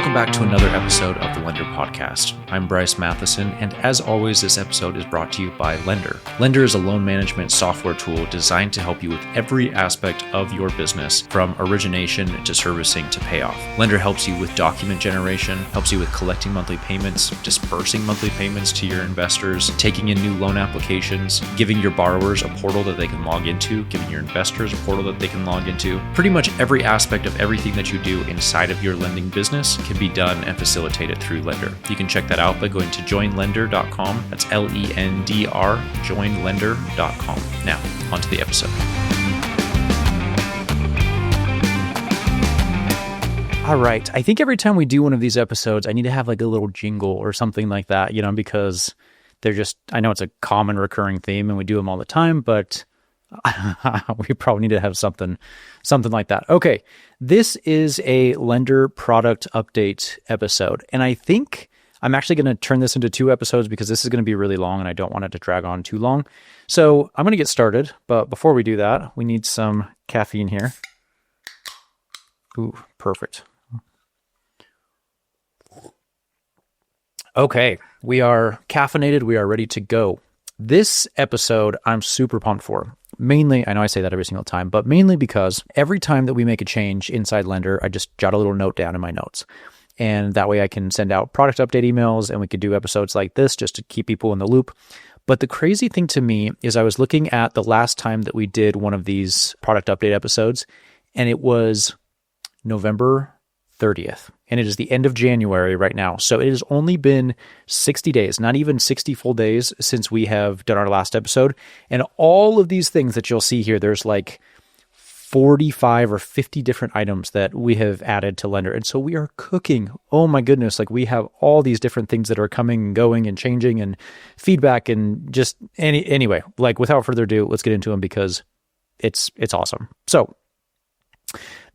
Welcome back to another episode of the Lendr podcast. I'm Bryce Matheson, and as always, this episode is brought to you by Lendr. Lendr is a loan management software tool designed to help you with every aspect of your business, from origination to servicing to payoff. Lendr helps you with document generation, helps you with collecting monthly payments, dispersing monthly payments to your investors, taking in new loan applications, giving your borrowers a portal that they can log into, giving your investors a portal that they can log into. Pretty much every aspect of everything that you do inside of your lending business can be done and facilitated through Lendr. You can check that out by going to joinlendr.com. That's Lendr, joinlendr.com. Now, onto the episode. All right. I think every time we do one of these episodes, I need to have like a little jingle or something like that, because they're just, I know it's a common recurring theme and we do them all the time, but we probably need to have something like that. Okay. This is a Lendr product update episode. And I think I'm actually going to turn this into 2 episodes because this is going to be really long and I don't want it to drag on too long. So I'm going to get started. But before we do that, we need some caffeine here. Ooh, perfect. Okay. We are caffeinated. We are ready to go. This episode, I'm super pumped for. Mainly, I know I say that every single time, but mainly because every time that we make a change inside Lendr, I just jot a little note down in my notes. And that way I can send out product update emails and we could do episodes like this just to keep people in the loop. But the crazy thing to me is I was looking at the last time that we did one of these product update episodes, and it was November 30th. And it is the end of January right now. So it has only been 60 days, not even 60 full days since we have done our last episode. And all of these things that you'll see here, there's like 45 or 50 different items that we have added to Lendr. And so we are cooking. Oh my goodness. Like we have all these different things that are coming and going and changing and feedback and just anyway, like without further ado, let's get into them because it's awesome. So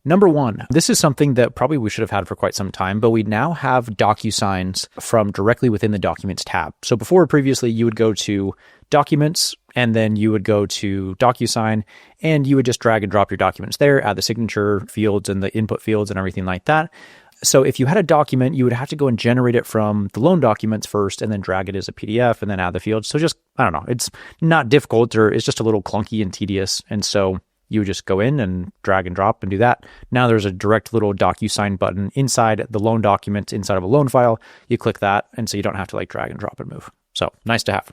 number 1, this is something that probably we should have had for quite some time, but we now have DocuSigns from directly within the Documents tab. So before, previously, you would go to Documents, and then you would go to DocuSign, and you would just drag and drop your documents there, add the signature fields and the input fields and everything like that. So if you had a document, you would have to go and generate it from the loan documents first, and then drag it as a PDF, and then add the fields. So just, I don't know, it's not difficult, or it's just a little clunky and tedious, and so you would just go in and drag and drop and do that. Now there's a direct little DocuSign button inside the loan document, inside of a loan file. You click that, and so you don't have to like drag and drop and move. So nice to have.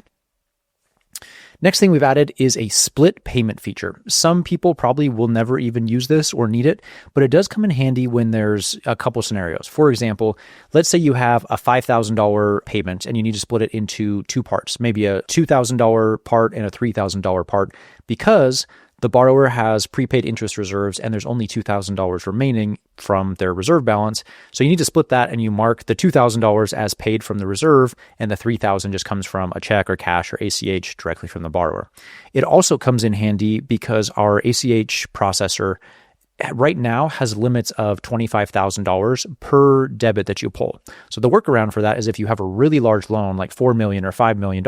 Next thing we've added is a split payment feature. Some people probably will never even use this or need it, but it does come in handy when there's a couple scenarios. For example, let's say you have a $5,000 payment and you need to split it into 2 parts, maybe a $2,000 part and a $3,000 part, because the borrower has prepaid interest reserves and there's only $2,000 remaining from their reserve balance. So you need to split that and you mark the $2,000 as paid from the reserve, and the $3,000 just comes from a check or cash or ACH directly from the borrower. It also comes in handy because our ACH processor right now has limits of $25,000 per debit that you pull. So the workaround for that is if you have a really large loan, like $4 million or $5 million,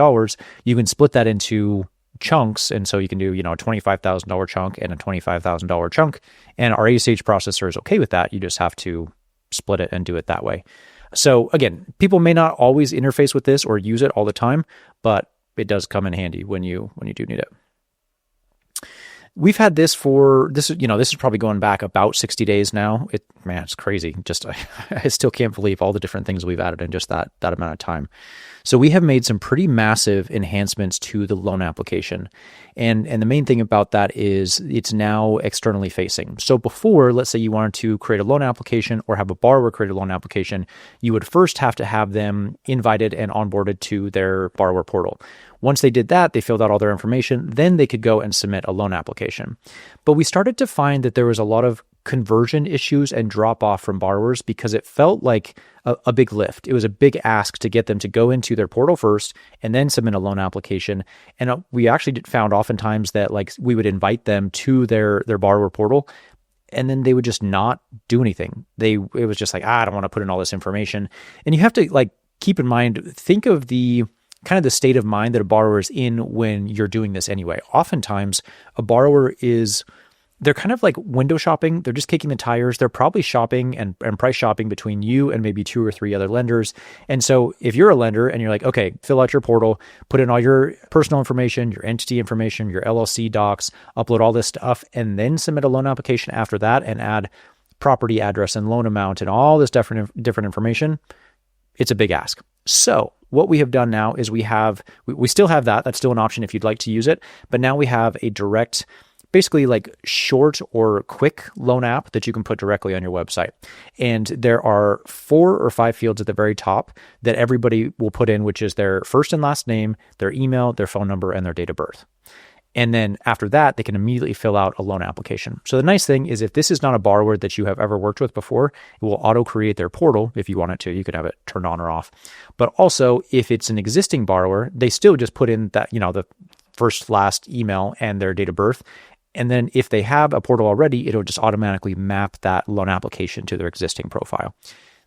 you can split that into chunks. And so you can do, a $25,000 chunk and a $25,000 chunk. And our ACH processor is okay with that. You just have to split it and do it that way. So again, people may not always interface with this or use it all the time, but it does come in handy when you do need it. We've had this this is probably going back about 60 days now. It's crazy. Just, I still can't believe all the different things we've added in just that amount of time. So we have made some pretty massive enhancements to the loan application. And the main thing about that is it's now externally facing. So before, let's say you wanted to create a loan application or have a borrower create a loan application, you would first have to have them invited and onboarded to their borrower portal. Once they did that, they filled out all their information, then they could go and submit a loan application. But we started to find that there was a lot of conversion issues and drop off from borrowers because it felt like a big lift. It was a big ask to get them to go into their portal first and then submit a loan application. And we actually found oftentimes that like we would invite them to their borrower portal and then they would just not do anything. It was just like, I don't want to put in all this information. And you have to like keep in mind, think of the kind of the state of mind that a borrower is in when you're doing this anyway. Oftentimes a borrower is they're kind of like window shopping. They're just kicking the tires. They're probably shopping and price shopping between you and maybe 2 or 3 other lenders. And so if you're a lender and you're like, okay, fill out your portal, put in all your personal information, your entity information, your LLC docs, upload all this stuff, and then submit a loan application after that and add property address and loan amount and all this different information, it's a big ask. So what we have done now is we still have that. That's still an option if you'd like to use it. But now we have a direct, basically like short or quick loan app that you can put directly on your website. And there are 4 or 5 fields at the very top that everybody will put in, which is their first and last name, their email, their phone number, and their date of birth. And then after that, they can immediately fill out a loan application. So the nice thing is if this is not a borrower that you have ever worked with before, it will auto-create their portal if you want it to. You could have it turned on or off. But also, if it's an existing borrower, they still just put in that, the first, last email and their date of birth. And then if they have a portal already, it'll just automatically map that loan application to their existing profile.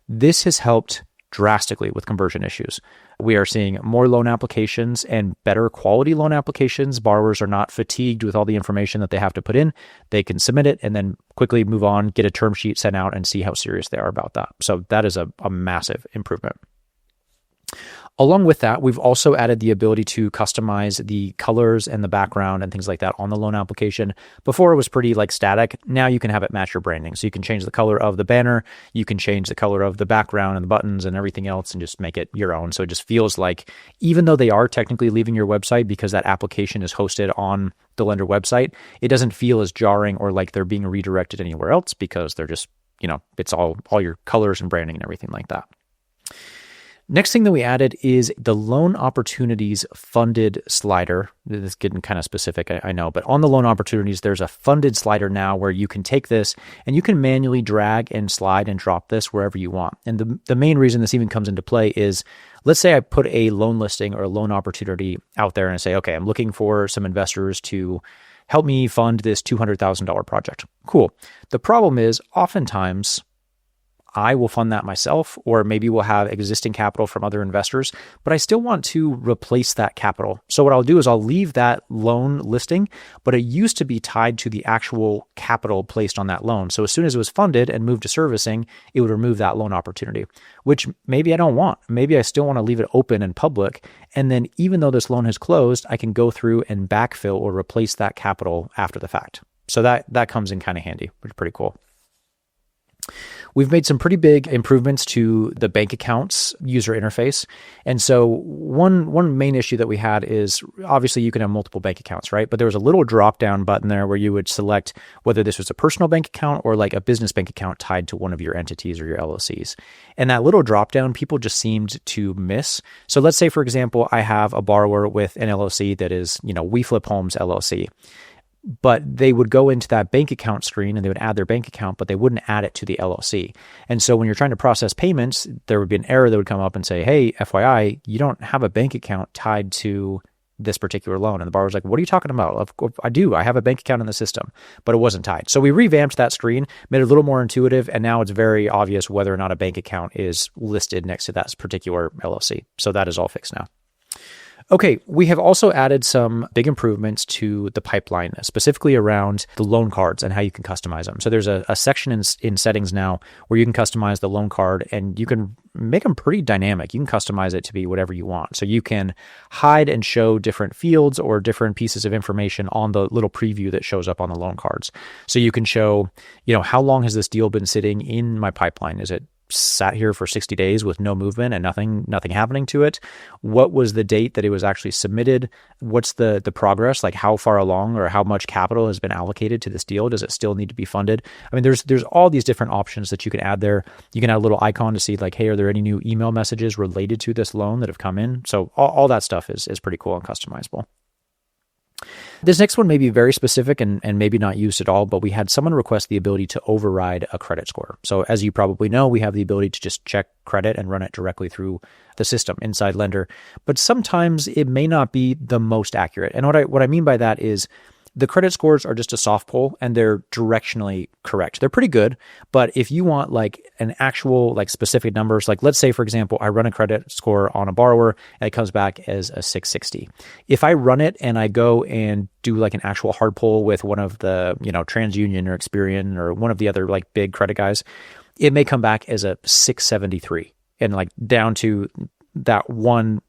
This has helped drastically with conversion issues. We are seeing more loan applications and better quality loan applications. Borrowers are not fatigued with all the information that they have to put in. They can submit it and then quickly move on, get a term sheet sent out, and see how serious they are about that. So that is a massive improvement. Along with that, we've also added the ability to customize the colors and the background and things like that on the loan application. Before it was pretty static. Now you can have it match your branding. So you can change the color of the banner, you can change the color of the background and the buttons and everything else and just make it your own. So it just feels like, even though they are technically leaving your website because that application is hosted on the Lendr website, it doesn't feel as jarring or like they're being redirected anywhere else because they're just, it's all your colors and branding and everything like that. Next thing that we added is the loan opportunities funded slider. This is getting kind of specific, I know, but on the loan opportunities, there's a funded slider now where you can take this and you can manually drag and slide and drop this wherever you want. And the main reason this even comes into play is, let's say I put a loan listing or a loan opportunity out there and I say, okay, I'm looking for some investors to help me fund this $200,000 project. Cool. The problem is oftentimes I will fund that myself, or maybe we'll have existing capital from other investors, but I still want to replace that capital. So what I'll do is I'll leave that loan listing, but it used to be tied to the actual capital placed on that loan. So as soon as it was funded and moved to servicing, it would remove that loan opportunity, which maybe I don't want. Maybe I still want to leave it open and public. And then even though this loan has closed, I can go through and backfill or replace that capital after the fact. So that comes in kind of handy, which is pretty cool. We've made some pretty big improvements to the bank accounts user interface. And so one main issue that we had is obviously you can have multiple bank accounts, right? But there was a little drop down button there where you would select whether this was a personal bank account or like a business bank account tied to one of your entities or your LLCs. And that little drop down, people just seemed to miss. So let's say, for example, I have a borrower with an LLC that is, We Flip Homes LLC. But they would go into that bank account screen and they would add their bank account, but they wouldn't add it to the LLC. And so when you're trying to process payments, there would be an error that would come up and say, hey, FYI, you don't have a bank account tied to this particular loan. And the borrower's like, what are you talking about? Of course, I do. I have a bank account in the system, but it wasn't tied. So we revamped that screen, made it a little more intuitive, and now it's very obvious whether or not a bank account is listed next to that particular LLC. So that is all fixed now. Okay, we have also added some big improvements to the pipeline, specifically around the loan cards and how you can customize them. So there's a section in settings now where you can customize the loan card and you can make them pretty dynamic. You can customize it to be whatever you want. So you can hide and show different fields or different pieces of information on the little preview that shows up on the loan cards. So you can show, how long has this deal been sitting in my pipeline? Is it sat here for 60 days with no movement and nothing happening to it? What was the date that it was actually submitted? What's the progress? Like how far along or how much capital has been allocated to this deal? Does it still need to be funded? I mean, there's all these different options that you can add there. You can add a little icon to see like, hey, are there any new email messages related to this loan that have come in? So all that stuff is pretty cool and customizable. This next one may be very specific and maybe not used at all, but we had someone request the ability to override a credit score. So as you probably know, we have the ability to just check credit and run it directly through the system inside Lendr. But sometimes it may not be the most accurate. And what I mean by that is The credit scores are just a soft pull and they're directionally correct. They're pretty good, but if you want like an actual like specific numbers, like let's say, for example, I run a credit score on a borrower and it comes back as a 660. If I run it and I go and do like an actual hard pull with one of the, TransUnion or Experian or one of the other like big credit guys, it may come back as a 673 and like down to that one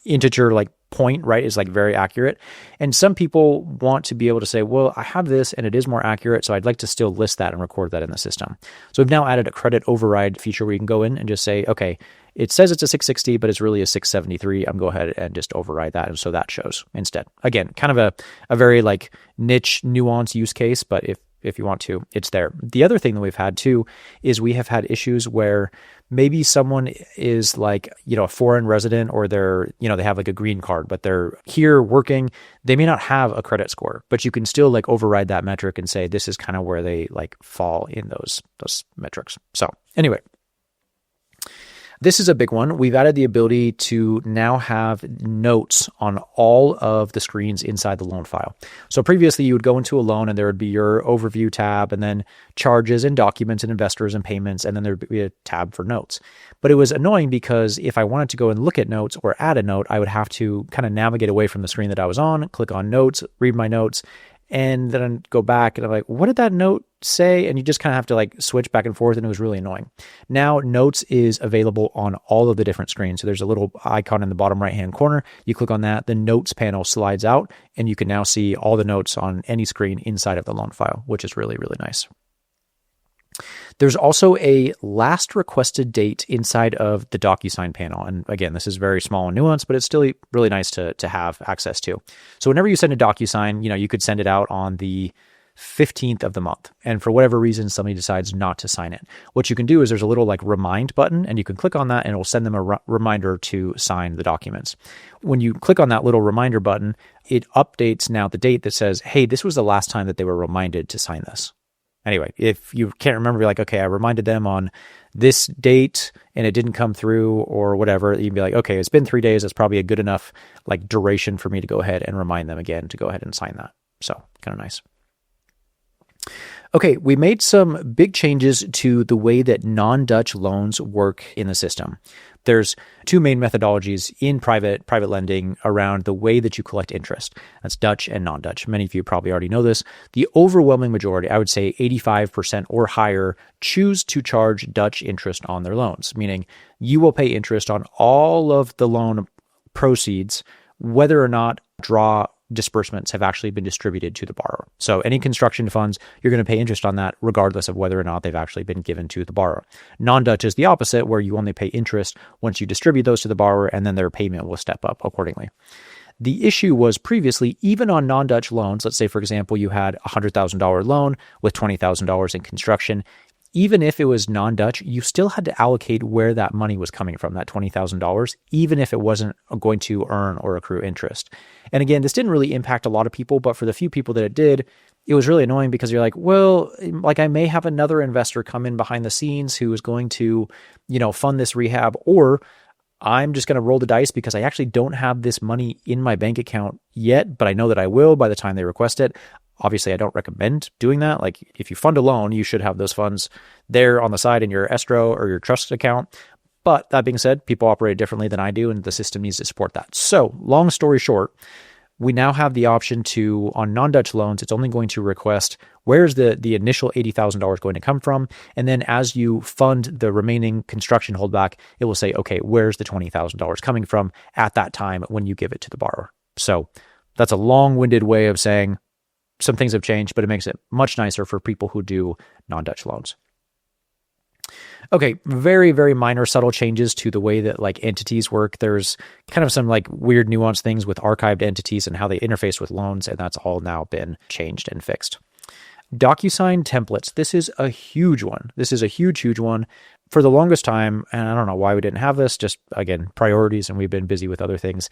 integer like point, right, is like very accurate. And some people want to be able to say, well, I have this and it is more accurate, so I'd like to still list that and record that in the system. So we've now added a credit override feature where you can go in and just say, okay, it says it's a 660, but it's really a 673. I'm going to go ahead and just override that. And so that shows instead. Again, kind of a very like niche nuance use case, but if you want to, it's there. The other thing that we've had too is we have had issues where maybe someone is like, a foreign resident or they're, they have like a green card, but they're here working. They may not have a credit score, but you can still like override that metric and say, this is kind of where they like fall in those metrics. So anyway, this is a big one. We've added the ability to now have notes on all of the screens inside the loan file. So previously you would go into a loan and there would be your overview tab and then charges and documents and investors and payments. And then there'd be a tab for notes. But it was annoying because if I wanted to go and look at notes or add a note, I would have to kind of navigate away from the screen that I was on, click on notes, read my notes, and then go back and I'm like, what did that note say? And you just kind of have to like switch back and forth, and it was really annoying. Now notes is available on all of the different screens. So there's a little icon in the bottom right hand corner. You click on that, the notes panel slides out and you can now see all the notes on any screen inside of the loan file, which is really, really nice. There's also a last requested date inside of the DocuSign panel. And again, this is very small and nuanced, but it's still really nice to have access to. So whenever you send a DocuSign, you could send it out on the 15th of the month. And for whatever reason, somebody decides not to sign it. What you can do is there's a little like remind button and you can click on that and it will send them a reminder to sign the documents. When you click on that little reminder button, it updates now the date that says, hey, this was the last time that they were reminded to sign this. Anyway, if you can't remember, be like, okay, I reminded them on this date and it didn't come through or whatever, you can be like, okay, it's been 3 days. That's probably a good enough like duration for me to go ahead and remind them again to go ahead and sign that. So kind of nice. Okay, we made some big changes to the way that non-Dutch loans work in the system. There's two main methodologies in private lending around the way that you collect interest. That's Dutch and non-Dutch. Many of you probably already know this. The overwhelming majority, I would say 85% or higher, choose to charge Dutch interest on their loans, meaning you will pay interest on all of the loan proceeds, whether or not draw disbursements have actually been distributed to the borrower. So any construction funds, you're going to pay interest on that regardless of whether or not they've actually been given to the borrower. Non-Dutch is the opposite, where you only pay interest once you distribute those to the borrower, and then their payment will step up accordingly. The issue was previously, even on non-Dutch loans, let's say, for example, you had a $100,000 loan with $20,000 in construction. Even if it was non-Dutch, you still had to allocate where that money was coming from, that $20,000, even if it wasn't going to earn or accrue interest. And again, this didn't really impact a lot of people, but for the few people that it did, it was really annoying because you're like, well, like I may have another investor come in behind the scenes who is going to, fund this rehab, or I'm just going to roll the dice because I actually don't have this money in my bank account yet, but I know that I will by the time they request it. Obviously, I don't recommend doing that. Like if you fund a loan, you should have those funds there on the side in your escrow or your trust account. But that being said, people operate differently than I do, and the system needs to support that. So long story short, we now have the option to, on non-Dutch loans, it's only going to request where's the initial $80,000 going to come from. And then as you fund the remaining construction holdback, it will say, okay, where's the $20,000 coming from at that time when you give it to the borrower. So that's a long-winded way of saying some things have changed, but it makes it much nicer for people who do non-Dutch loans. Okay, very, very minor subtle changes to the way that like entities work. There's kind of some like weird nuanced things with archived entities and how they interface with loans, and that's all now been changed and fixed. DocuSign templates. This is a huge one. This is a huge, huge one. For the longest time, and I don't know why we didn't have this, just again, priorities, and we've been busy with other things.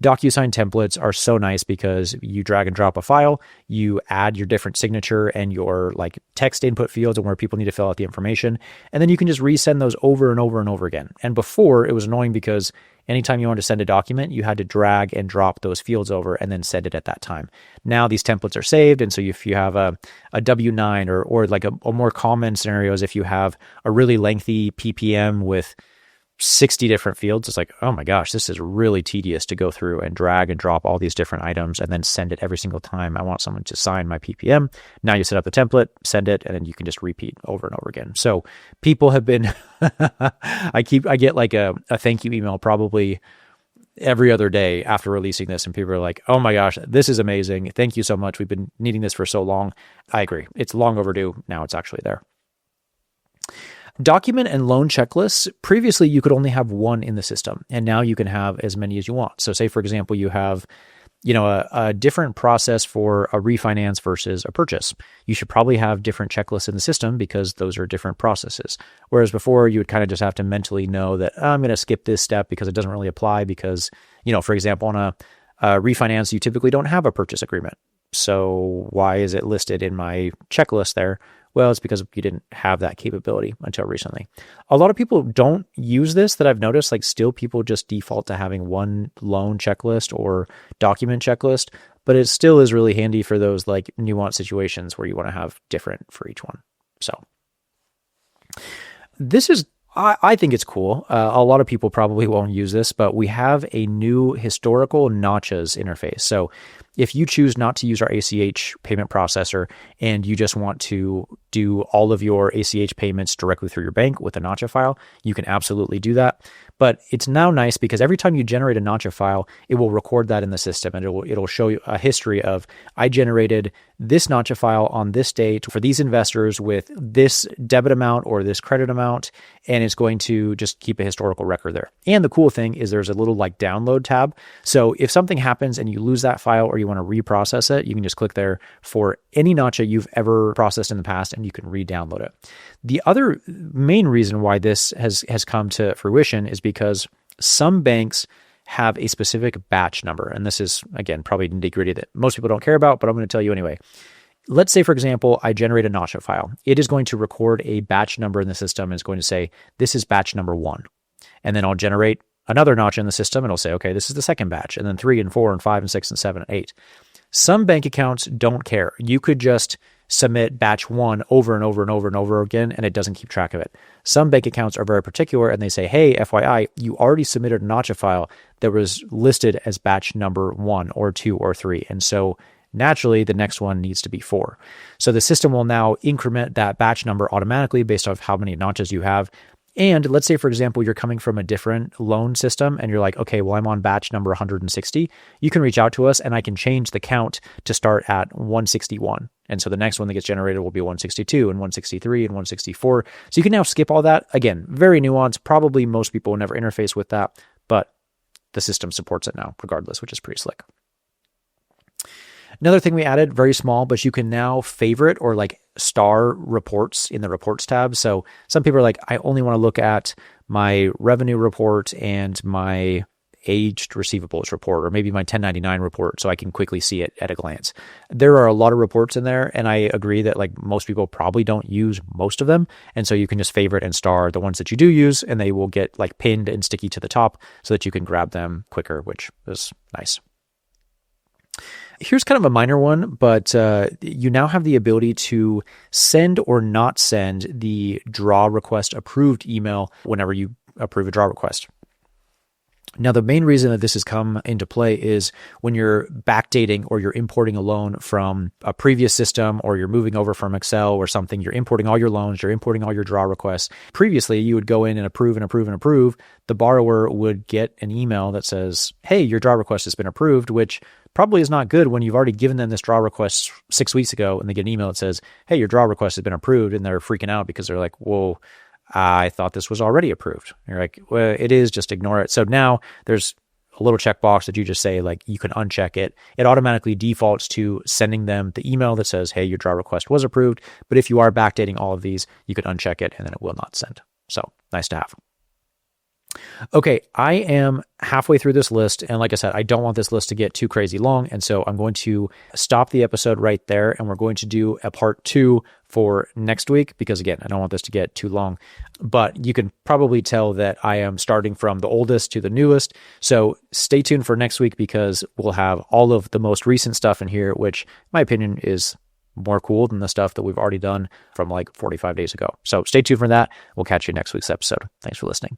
DocuSign templates are so nice because you drag and drop a file, you add your different signature and your like text input fields and where people need to fill out the information, and then you can just resend those over and over and over again. And before, it was annoying because anytime you wanted to send a document, you had to drag and drop those fields over and then send it at that time. Now these templates are saved. And so if you have a W-9 or like a more common scenario is if you have a really lengthy PPM with 60 different fields, it's like, oh my gosh, this is really tedious to go through and drag and drop all these different items and then send it every single time I want someone to sign my PPM. Now you set up the template, send it, and then you can just repeat over and over again. So people have been, I get like a thank you email probably every other day after releasing this, and people are like, oh my gosh, this is amazing. Thank you so much. We've been needing this for so long. I agree. It's long overdue. Now it's actually there. Document and loan checklists. Previously, you could only have one in the system, and now you can have as many as you want. So say, for example, you have, a different process for a refinance versus a purchase. You should probably have different checklists in the system because those are different processes. Whereas before, you would kind of just have to mentally know that I'm going to skip this step because it doesn't really apply because, for example, on a refinance, you typically don't have a purchase agreement. So why is it listed in my checklist there? Well, it's because you didn't have that capability until recently. A lot of people don't use this that I've noticed, like still people just default to having one loan checklist or document checklist, but it still is really handy for those like nuanced situations where you want to have different for each one. So this is, I think it's cool. A lot of people probably won't use this, but we have a new historical notches interface. So if you choose not to use our ACH payment processor and you just want to do all of your ACH payments directly through your bank with a Notcha file, you can absolutely do that. But it's now nice because every time you generate a Notcha file, it will record that in the system and it'll show you a history of I generated this Notcha file on this date for these investors with this debit amount or this credit amount, and it's going to just keep a historical record there. And the cool thing is there's a little like download tab. So if something happens and you lose that file or you want to reprocess it, you can just click there for any Notcha you've ever processed in the past and you can re-download it. The other main reason why this has come to fruition is because some banks have a specific batch number. And this is, again, probably nitty-gritty that most people don't care about, but I'm going to tell you anyway. Let's say, for example, I generate a Notcha file. It is going to record a batch number in the system and it's going to say, this is batch number 1. And then I'll generate another Notcha in the system and it'll say, okay, this is the second batch, and then 3 and 4 and 5 and 6 and 7 and 8. Some bank accounts don't care. You could just submit batch 1 over and over and over and over again, and it doesn't keep track of it. Some bank accounts are very particular, and they say, hey, FYI, you already submitted a Notcha file that was listed as batch number 1 or 2 or 3. And so naturally, the next one needs to be 4. So the system will now increment that batch number automatically based off how many Notchas you have. And let's say, for example, you're coming from a different loan system and you're like, okay, well, I'm on batch number 160. You can reach out to us and I can change the count to start at 161. And so the next one that gets generated will be 162 and 163 and 164. So you can now skip all that. Again, very nuanced. Probably most people will never interface with that, but the system supports it now regardless, which is pretty slick. Another thing we added, very small, but you can now favorite or like star reports in the reports tab. So some people are like, I only want to look at my revenue report and my aged receivables report, or maybe my 1099 report, so I can quickly see it at a glance. There are a lot of reports in there, and I agree that like most people probably don't use most of them. And so you can just favorite and star the ones that you do use, and they will get like pinned and sticky to the top so that you can grab them quicker, which is nice. Here's kind of a minor one, but you now have the ability to send or not send the draw request approved email whenever you approve a draw request. Now, the main reason that this has come into play is when you're backdating or you're importing a loan from a previous system, or you're moving over from Excel or something, you're importing all your loans, you're importing all your draw requests. Previously, you would go in and approve and approve and approve. The borrower would get an email that says, hey, your draw request has been approved, which probably is not good when you've already given them this draw request 6 weeks ago and they get an email that says, hey, your draw request has been approved. And they're freaking out because they're like, whoa, I thought this was already approved. And you're like, well, it is, just ignore it. So now there's a little checkbox that you just say, like, you can uncheck it. It automatically defaults to sending them the email that says, hey, your draw request was approved. But if you are backdating all of these, you can uncheck it and then it will not send. So nice to have. Okay, I am halfway through this list. And like I said, I don't want this list to get too crazy long. And so I'm going to stop the episode right there. And we're going to do a part 2 for next week because, again, I don't want this to get too long. But you can probably tell that I am starting from the oldest to the newest. So stay tuned for next week because we'll have all of the most recent stuff in here, which, in my opinion, is more cool than the stuff that we've already done from like 45 days ago. So stay tuned for that. We'll catch you next week's episode. Thanks for listening.